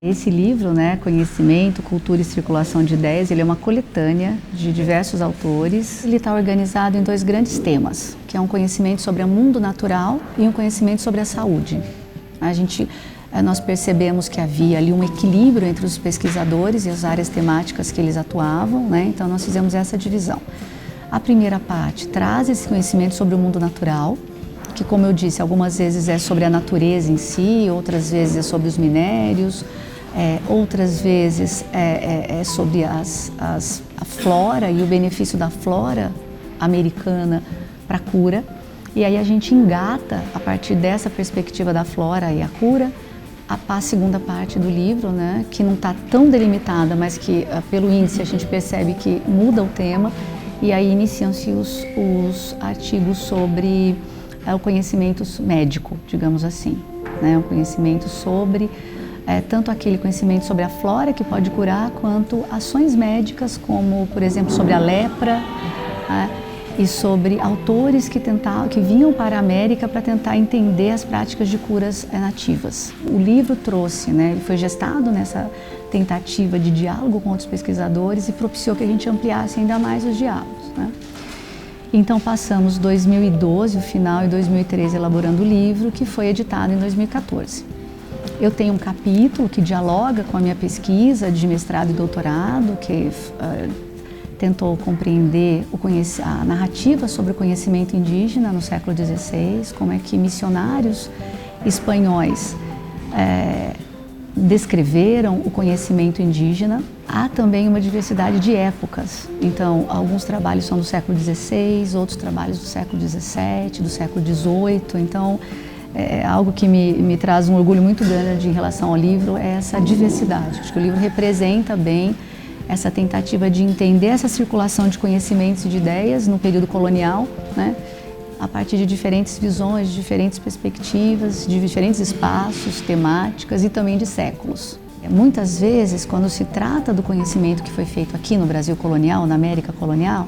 Esse livro, né, Conhecimento, Cultura e Circulação de Ideias, ele é uma coletânea de diversos autores. Ele está organizado em dois grandes temas, que é um conhecimento sobre o mundo natural e um conhecimento sobre a saúde. Nós percebemos que havia ali um equilíbrio entre os pesquisadores e as áreas temáticas que eles atuavam, né? Então nós fizemos essa divisão. A primeira parte traz esse conhecimento sobre o mundo natural, que, como eu disse, algumas vezes é sobre a natureza em si, outras vezes é sobre os minérios, outras vezes é sobre a flora e o benefício da flora americana para a cura. E aí a gente engata, a partir dessa perspectiva da flora e a cura, a segunda parte do livro, né, que não está tão delimitada, mas que pelo índice a gente percebe que muda o tema, e aí iniciam-se os artigos sobre o conhecimento médico, digamos assim, né, o conhecimento sobre tanto aquele conhecimento sobre a flora que pode curar, quanto ações médicas, como, por exemplo, sobre a lepra, e sobre autores que vinham para a América para tentar entender as práticas de curas nativas. O livro trouxe, né, ele foi gestado nessa tentativa de diálogo com outros pesquisadores e propiciou que a gente ampliasse ainda mais os diálogos, né? Então passamos 2012, o final, e 2013 elaborando o livro, que foi editado em 2014. Eu tenho um capítulo que dialoga com a minha pesquisa de mestrado e doutorado, que tentou compreender a narrativa sobre o conhecimento indígena no século XVI, como é que missionários espanhóis descreveram o conhecimento indígena. Há também uma diversidade de épocas, então alguns trabalhos são do século XVI, outros trabalhos do século XVII, do século XVIII, então algo que me traz um orgulho muito grande em relação ao livro é essa diversidade. Acho que o livro representa bem essa tentativa de entender essa circulação de conhecimentos e de ideias no período colonial, né, a partir de diferentes visões, de diferentes perspectivas, de diferentes espaços, temáticas e também de séculos. Muitas vezes, quando se trata do conhecimento que foi feito aqui no Brasil colonial, na América colonial,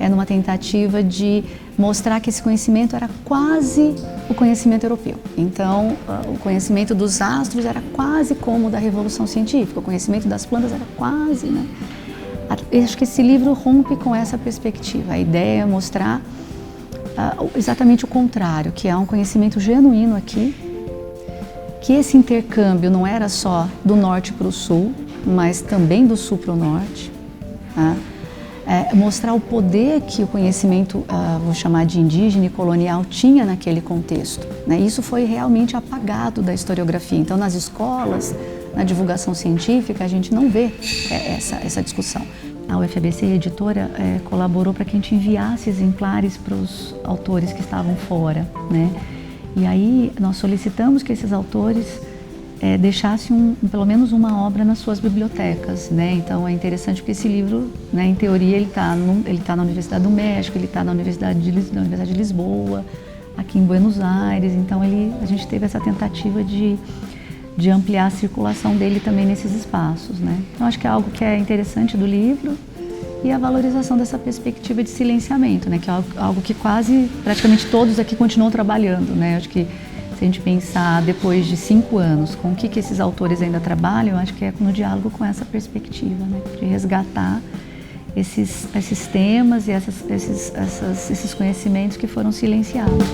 é numa tentativa de mostrar que esse conhecimento era quase o conhecimento europeu. Então, o conhecimento dos astros era quase como o da Revolução Científica, o conhecimento das plantas era quase, né? Eu acho que esse livro rompe com essa perspectiva. A ideia é mostrar exatamente o contrário, que há um conhecimento genuíno aqui, que esse intercâmbio não era só do norte para o sul, mas também do sul para o norte, tá? Mostrar o poder que o conhecimento, vou chamar de indígena e colonial, tinha naquele contexto, né? Isso foi realmente apagado da historiografia. Então, nas escolas, na divulgação científica, a gente não vê essa discussão. A UFABC, a editora, colaborou para que a gente enviasse exemplares para os autores que estavam fora, né? E aí nós solicitamos que esses autores deixassem pelo menos uma obra nas suas bibliotecas, né? Então é interessante porque esse livro, né, em teoria, ele tá na Universidade do México, ele está na Universidade de Lisboa, aqui em Buenos Aires. Então a gente teve essa tentativa de ampliar a circulação dele também nesses espaços, né? Então acho que é algo que é interessante do livro, e a valorização dessa perspectiva de silenciamento, né? Que é algo que praticamente todos aqui continuam trabalhando, né? Acho que se a gente pensar depois de 5 anos com o que esses autores ainda trabalham, acho que é no diálogo com essa perspectiva, né? De resgatar esses temas e esses conhecimentos que foram silenciados.